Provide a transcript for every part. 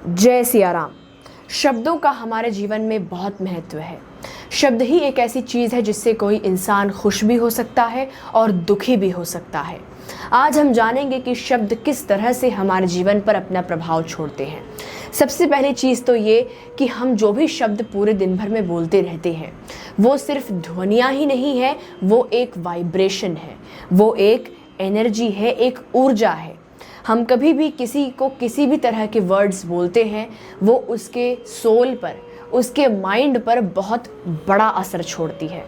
जय सिया राम। शब्दों का हमारे जीवन में बहुत महत्व है। शब्द ही एक ऐसी चीज़ है जिससे कोई इंसान खुश भी हो सकता है और दुखी भी हो सकता है। आज हम जानेंगे कि शब्द किस तरह से हमारे जीवन पर अपना प्रभाव छोड़ते हैं। सबसे पहली चीज़ तो ये कि हम जो भी शब्द पूरे दिन भर में बोलते रहते हैं वो सिर्फ ध्वनियाँ ही नहीं है, वो एक वाइब्रेशन है, वो एक एनर्जी है, एक ऊर्जा है। हम कभी भी किसी को किसी भी तरह के वर्ड्स बोलते हैं वो उसके सोल पर, उसके माइंड पर बहुत बड़ा असर छोड़ती है।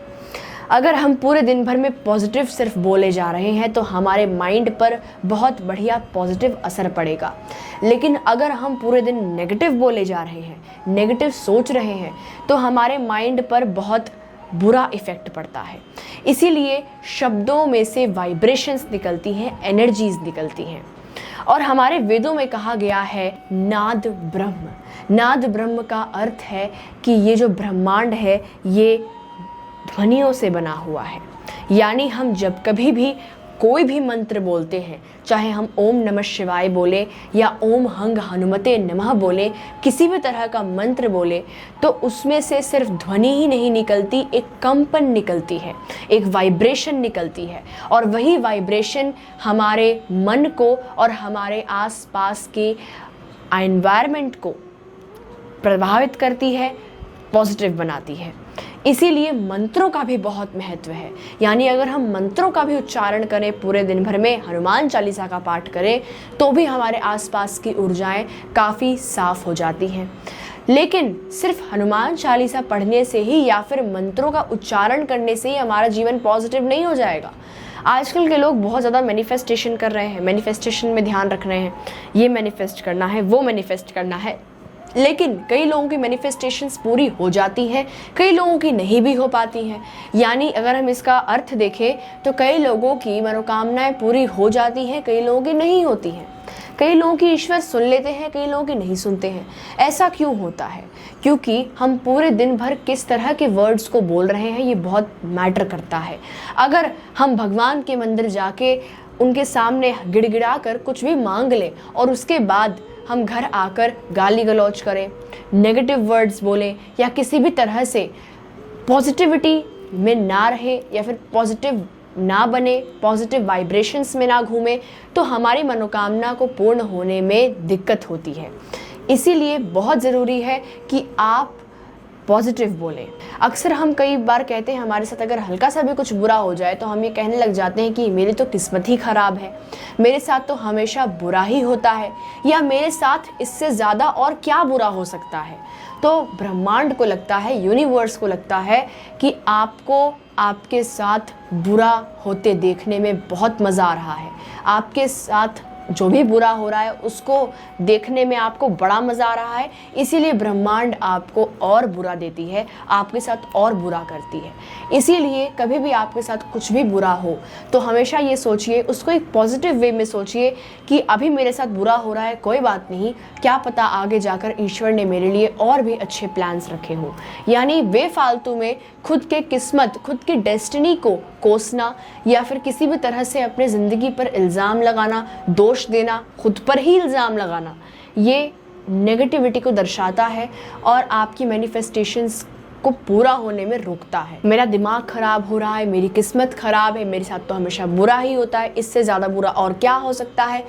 अगर हम पूरे दिन भर में पॉजिटिव सिर्फ बोले जा रहे हैं तो हमारे माइंड पर बहुत बढ़िया पॉजिटिव असर पड़ेगा, लेकिन अगर हम पूरे दिन नेगेटिव बोले जा रहे हैं, नेगेटिव सोच रहे हैं, तो हमारे माइंड पर बहुत बुरा इफ़ेक्ट पड़ता है। इसीलिए शब्दों में से वाइब्रेशंस निकलती हैं, एनर्जीज निकलती हैं। और हमारे वेदों में कहा गया है नाद ब्रह्म। नाद ब्रह्म का अर्थ है कि ये जो ब्रह्मांड है ये ध्वनियों से बना हुआ है। यानी हम जब कभी भी कोई भी मंत्र बोलते हैं, चाहे हम ओम नमः शिवाय बोले या ओम हंग हनुमते नमः बोले, किसी भी तरह का मंत्र बोले, तो उसमें से सिर्फ ध्वनि ही नहीं निकलती, एक कंपन निकलती है, एक वाइब्रेशन निकलती है। और वही वाइब्रेशन हमारे मन को और हमारे आसपास के एनवायरनमेंट को प्रभावित करती है, पॉजिटिव बनाती है। इसीलिए मंत्रों का भी बहुत महत्व है। यानी अगर हम मंत्रों का भी उच्चारण करें, पूरे दिन भर में हनुमान चालीसा का पाठ करें, तो भी हमारे आसपास की ऊर्जाएं काफ़ी साफ हो जाती हैं। लेकिन सिर्फ हनुमान चालीसा पढ़ने से ही या फिर मंत्रों का उच्चारण करने से ही हमारा जीवन पॉजिटिव नहीं हो जाएगा। आजकल के लोग बहुत ज़्यादा मैनिफेस्टेशन कर रहे हैं, मैनिफेस्टेशन में ध्यान रख रहे हैं, ये मैनिफेस्ट करना है, वो मैनिफेस्ट करना है। लेकिन कई लोगों की मैनिफेस्टेशंस पूरी हो जाती हैं, कई लोगों की नहीं भी हो पाती हैं। यानी अगर हम इसका अर्थ देखें तो कई लोगों की मनोकामनाएं पूरी हो जाती हैं, कई लोगों की नहीं होती हैं। कई लोगों की ईश्वर सुन लेते हैं, कई लोगों की नहीं सुनते हैं। ऐसा क्यों होता है? क्योंकि हम पूरे दिन भर किस तरह के वर्ड्स को बोल रहे हैं ये बहुत मैटर करता है। अगर हम भगवान के मंदिर जाके उनके सामने गिड़गिड़ा कर कुछ भी मांग लें और उसके बाद हम घर आकर गाली गलौज करें, नेगेटिव वर्ड्स बोलें या किसी भी तरह से पॉजिटिविटी में ना रहे या फिर पॉजिटिव ना बने, पॉजिटिव वाइब्रेशंस में ना घूमें, तो हमारी मनोकामना को पूर्ण होने में दिक्कत होती है। इसीलिए बहुत ज़रूरी है कि आप पॉजिटिव बोलें। अक्सर हम कई बार कहते हैं हमारे साथ अगर हल्का सा भी कुछ बुरा हो जाए तो हम ये कहने लग जाते हैं कि मेरी तो किस्मत ही ख़राब है, मेरे साथ तो हमेशा बुरा ही होता है, या मेरे साथ इससे ज़्यादा और क्या बुरा हो सकता है। तो ब्रह्मांड को लगता है, यूनिवर्स को लगता है कि आपको आपके साथ बुरा होते देखने में बहुत मज़ा आ रहा है। आपके साथ जो भी बुरा हो रहा है उसको देखने में आपको बड़ा मज़ा आ रहा है। इसीलिए ब्रह्मांड आपको और बुरा देती है, आपके साथ और बुरा करती है। इसीलिए कभी भी आपके साथ कुछ भी बुरा हो तो हमेशा ये सोचिए, उसको एक पॉजिटिव वे में सोचिए कि अभी मेरे साथ बुरा हो रहा है, कोई बात नहीं, क्या पता आगे जाकर ईश्वर ने मेरे लिए और भी अच्छे प्लान्स रखे हों। यानी बेफालतू में खुद के किस्मत, खुद की डेस्टिनी को कोसना या फिर किसी भी तरह से अपने ज़िंदगी पर इल्ज़ाम लगाना, दोष देना, खुद पर ही इल्ज़ाम लगाना, ये नेगेटिविटी को दर्शाता है और आपकी मैनिफेस्टेशंस को पूरा होने में रोकता है। मेरा दिमाग ख़राब हो रहा है, मेरी किस्मत ख़राब है, मेरे साथ तो हमेशा बुरा ही होता है, इससे ज़्यादा बुरा और क्या हो सकता है।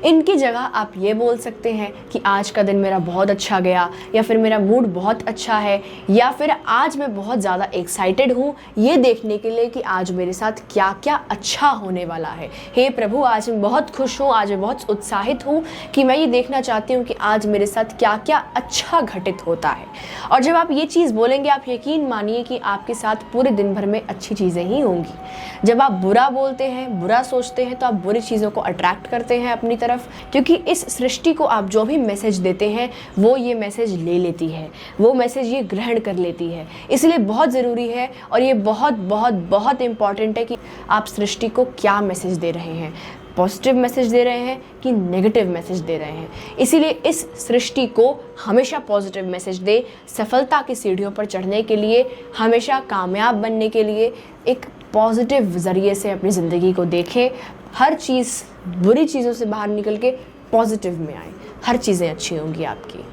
इनकी जगह आप ये बोल सकते हैं कि आज का दिन मेरा बहुत अच्छा गया, या फिर मेरा मूड बहुत अच्छा है, या फिर आज मैं बहुत ज़्यादा एक्साइटेड हूँ ये देखने के लिए कि आज मेरे साथ क्या क्या अच्छा होने वाला है। हे प्रभु, आज मैं बहुत खुश हूँ, आज मैं बहुत उत्साहित हूँ कि मैं ये देखना चाहती हूँ कि आज मेरे साथ क्या क्या अच्छा घटित होता है। और जब आप ये चीज़ बोलेंगे, आप यकीन मानिए कि आपके साथ पूरे दिन भर में अच्छी चीज़ें ही होंगी। जब आप बुरा बोलते हैं, बुरा सोचते हैं, तो आप बुरी चीज़ों को अट्रैक्ट करते हैं अपनी तरफ, क्योंकि इस सृष्टि को आप जो भी मैसेज देते हैं वो ये मैसेज ले लेती है, वो मैसेज ये ग्रहण कर लेती है। इसलिए बहुत ज़रूरी है और ये बहुत बहुत बहुत इम्पॉर्टेंट है कि आप सृष्टि को क्या मैसेज दे रहे हैं, पॉजिटिव मैसेज दे रहे हैं कि नेगेटिव मैसेज दे रहे हैं। इसीलिए इस सृष्टि को हमेशा पॉजिटिव मैसेज दे, सफलता की सीढ़ियों पर चढ़ने के लिए, हमेशा कामयाब बनने के लिए एक पॉजिटिव ज़रिए से अपनी ज़िंदगी को देखें। हर चीज़, बुरी चीज़ों से बाहर निकल के पॉजिटिव में आए। हर चीज़ें अच्छी होंगी आपकी।